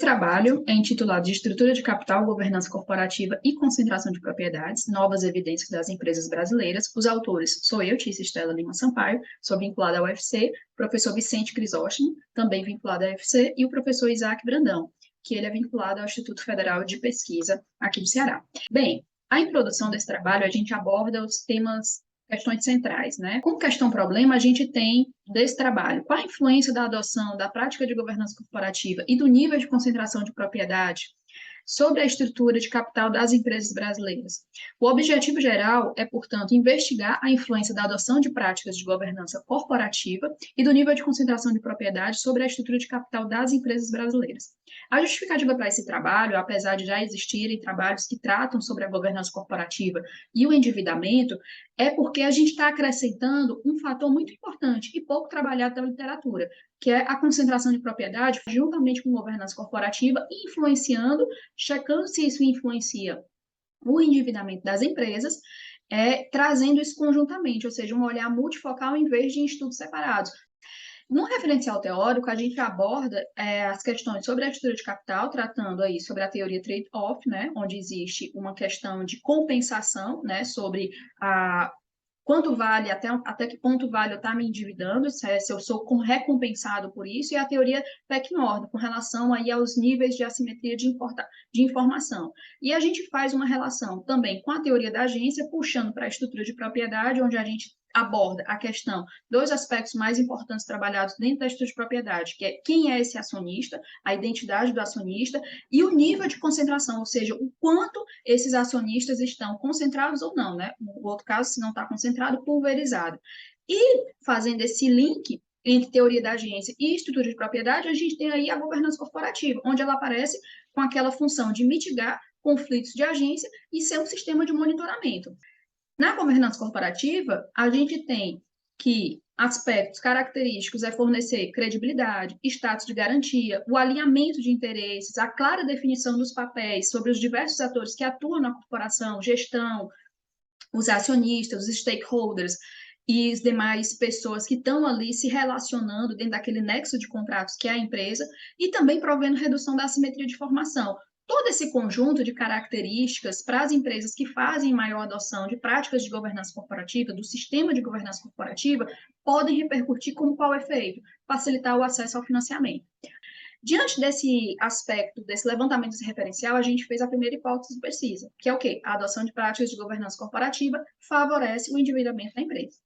Trabalho é intitulado de Estrutura de Capital, Governança Corporativa e Concentração de Propriedades, Novas Evidências das Empresas Brasileiras. Os autores sou eu, Tícia Estela Lima Sampaio, sou vinculada ao UFC, professor Vicente Crisóstomo, também vinculado ao UFC, e o professor Isaac Brandão, que ele é vinculado ao Instituto Federal de Pesquisa aqui do Ceará. Bem, a introdução desse trabalho, a gente aborda os temas questões centrais, né? Como questão-problema, a gente tem desse trabalho qual a influência da adoção da prática de governança corporativa e do nível de concentração de propriedade sobre a estrutura de capital das empresas brasileiras. O objetivo geral é, portanto, investigar a influência da adoção de práticas de governança corporativa e do nível de concentração de propriedade sobre a estrutura de capital das empresas brasileiras. A justificativa para esse trabalho, apesar de já existirem trabalhos que tratam sobre a governança corporativa e o endividamento, é porque a gente está acrescentando um fator muito importante e pouco trabalhado pela literatura, que é a concentração de propriedade, juntamente com governança corporativa, influenciando, checando se isso influencia o endividamento das empresas, trazendo isso conjuntamente, ou seja, um olhar multifocal em vez de em estudos separados. No referencial teórico, a gente aborda as questões sobre a estrutura de capital, tratando aí sobre a teoria trade-off, né, onde existe uma questão de compensação, né, sobre quanto vale, até que ponto vale eu estar me endividando, se eu sou recompensado por isso, e a teoria Peck-Norton, com relação aí aos níveis de assimetria de informação. E a gente faz uma relação também com a teoria da agência, puxando para a estrutura de propriedade, onde a gente aborda a questão dos aspectos mais importantes trabalhados dentro da estrutura de propriedade, que é quem é esse acionista, a identidade do acionista e o nível de concentração, ou seja, o quanto esses acionistas estão concentrados ou não, né? No outro caso, se não está concentrado, pulverizado. E fazendo esse link entre teoria da agência e estrutura de propriedade, a gente tem aí a governança corporativa, onde ela aparece com aquela função de mitigar conflitos de agência e ser um sistema de monitoramento. Na governança corporativa, a gente tem que aspectos característicos é fornecer credibilidade, status de garantia, o alinhamento de interesses, a clara definição dos papéis sobre os diversos atores que atuam na corporação, gestão, os acionistas, os stakeholders e as demais pessoas que estão ali se relacionando dentro daquele nexo de contratos que é a empresa, e também provendo redução da assimetria de formação. Todo esse conjunto de características para as empresas que fazem maior adoção de práticas de governança corporativa, do sistema de governança corporativa, podem repercutir como qual efeito? Facilitar o acesso ao financiamento. Diante desse aspecto, desse levantamento desse referencial, a gente fez a primeira hipótese de pesquisa, que é o quê? A adoção de práticas de governança corporativa favorece o endividamento da empresa.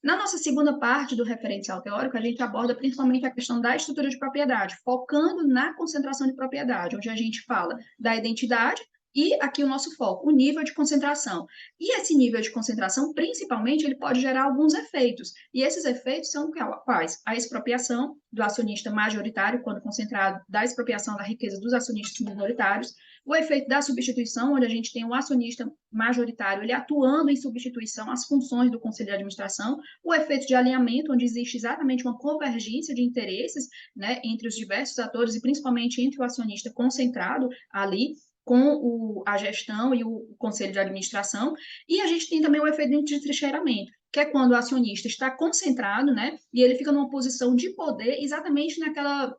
Na nossa segunda parte do referencial teórico, a gente aborda principalmente a questão da estrutura de propriedade, focando na concentração de propriedade, onde a gente fala da identidade e aqui o nosso foco, o nível de concentração. E esse nível de concentração, principalmente, ele pode gerar alguns efeitos. E esses efeitos são quais? A expropriação do acionista majoritário, quando concentrado, da expropriação da riqueza dos acionistas minoritários, o efeito da substituição, onde a gente tem o acionista majoritário ele atuando em substituição às funções do conselho de administração, o efeito de alinhamento, onde existe exatamente uma convergência de interesses, né, entre os diversos atores e principalmente entre o acionista concentrado ali com a gestão e o conselho de administração, e a gente tem também o efeito de trincheiramento, que é quando o acionista está concentrado, né, e ele fica numa posição de poder exatamente naquela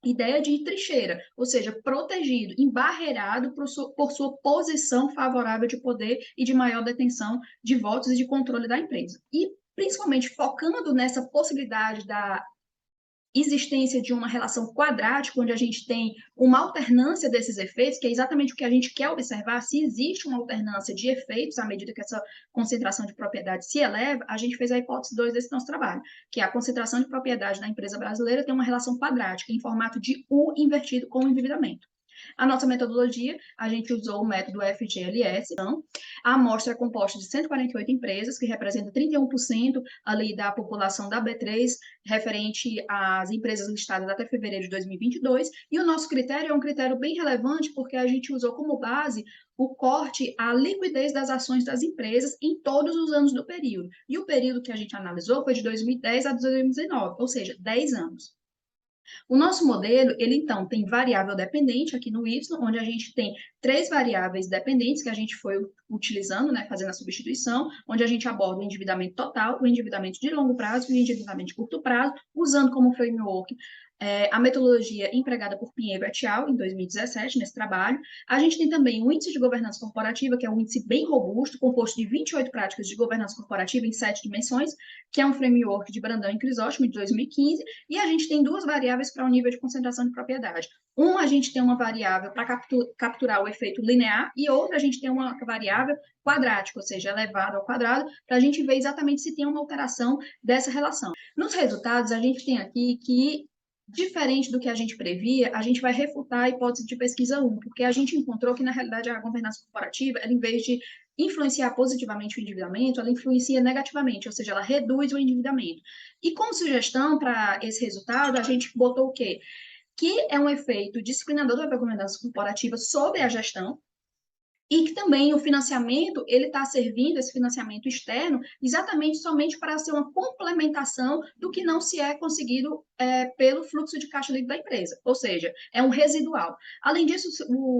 ideia de trincheira, ou seja, protegido, embarreirado por sua posição favorável de poder e de maior detenção de votos e de controle da empresa. E, principalmente, focando nessa possibilidade da existência de uma relação quadrática, onde a gente tem uma alternância desses efeitos, que é exatamente o que a gente quer observar, se existe uma alternância de efeitos à medida que essa concentração de propriedade se eleva, a gente fez a hipótese 2 desse nosso trabalho, que é a concentração de propriedade na empresa brasileira tem uma relação quadrática, em formato de U invertido com o endividamento. A nossa metodologia, a gente usou o método FGLS, então, a amostra é composta de 148 empresas, que representa 31% ali da população da B3, referente às empresas listadas até fevereiro de 2022, e o nosso critério é um critério bem relevante, porque a gente usou como base o corte à liquidez das ações das empresas em todos os anos do período. E o período que a gente analisou foi de 2010 a 2019, ou seja, 10 anos. O nosso modelo, ele então tem variável dependente aqui no Y, onde a gente tem 3 variáveis dependentes que a gente foi utilizando, né, fazendo a substituição, onde a gente aborda o endividamento total, o endividamento de longo prazo e o endividamento de curto prazo, usando como framework a metodologia empregada por Pinheiro et al. Em 2017, nesse trabalho. A gente tem também o índice de governança corporativa, que é um índice bem robusto, composto de 28 práticas de governança corporativa em 7 dimensões, que é um framework de Brandão e Crisóstomo, de 2015, e a gente tem duas variáveis para o nível de concentração de propriedade. A gente tem uma variável para capturar o efeito linear, e outra, a gente tem uma variável quadrática, ou seja, elevada ao quadrado, para a gente ver exatamente se tem uma alteração dessa relação. Nos resultados, a gente tem aqui que, diferente do que a gente previa, a gente vai refutar a hipótese de pesquisa 1, porque a gente encontrou que, na realidade, a governança corporativa, ela, em vez de influenciar positivamente o endividamento, ela influencia negativamente, ou seja, ela reduz o endividamento. E como sugestão para esse resultado, a gente botou o quê? Que é um efeito disciplinador da governança corporativa sobre a gestão, e que também o financiamento, ele está servindo, esse financiamento externo, exatamente somente para ser uma complementação do que não se é conseguido pelo fluxo de caixa livre da empresa, ou seja, é um residual. Além disso,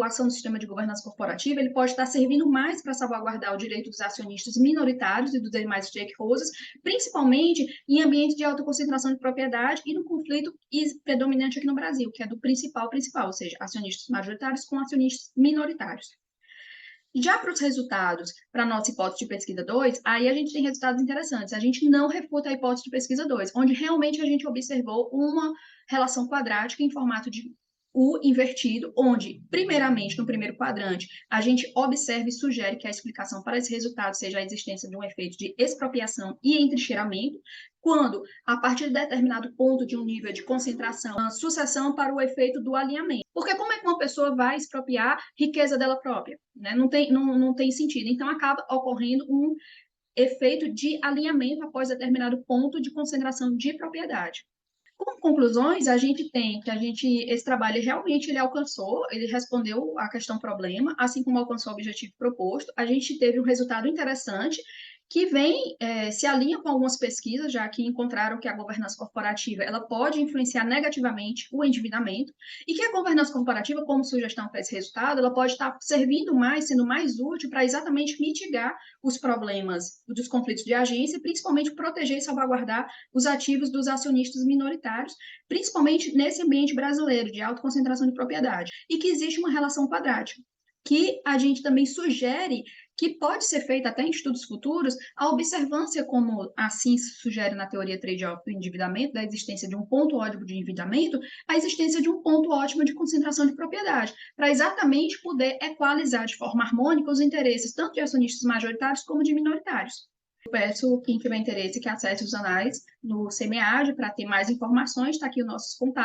a ação do sistema de governança corporativa, ele pode estar servindo mais para salvaguardar o direito dos acionistas minoritários e dos demais stakeholders, principalmente em ambientes de alta concentração de propriedade e no conflito predominante aqui no Brasil, que é do principal, ou seja, acionistas majoritários com acionistas minoritários. Já para os resultados, para a nossa hipótese de pesquisa 2, aí a gente tem resultados interessantes. A gente não refuta a hipótese de pesquisa 2, onde realmente a gente observou uma relação quadrática em formato de U invertido, onde, primeiramente, no primeiro quadrante, a gente observa e sugere que a explicação para esse resultado seja a existência de um efeito de expropriação e entrincheiramento, quando, a partir de determinado ponto de um nível de concentração, a sucessão para o efeito do alinhamento. Porque como é que uma pessoa vai expropriar riqueza dela própria? Né? Não tem sentido. Então, acaba ocorrendo um efeito de alinhamento após determinado ponto de concentração de propriedade. Como conclusões, a gente tem que esse trabalho realmente ele alcançou, ele respondeu à questão problema, assim como alcançou o objetivo proposto. A gente teve um resultado interessante que se alinha com algumas pesquisas, já que encontraram que a governança corporativa ela pode influenciar negativamente o endividamento, e que a governança corporativa, como sugestão para esse resultado, ela pode estar servindo mais, sendo mais útil para exatamente mitigar os problemas dos conflitos de agência, e principalmente proteger e salvaguardar os ativos dos acionistas minoritários, principalmente nesse ambiente brasileiro de alta concentração de propriedade, e que existe uma relação quadrática, que a gente também sugere que pode ser feita até em estudos futuros, a observância, como assim se sugere na teoria trade-off do endividamento, da existência de um ponto ótimo de endividamento, a existência de um ponto ótimo de concentração de propriedade, para exatamente poder equalizar de forma harmônica os interesses tanto de acionistas majoritários como de minoritários. Eu peço quem tiver interesse que acesse os anais no CMEAD para ter mais informações, está aqui os nossos contatos.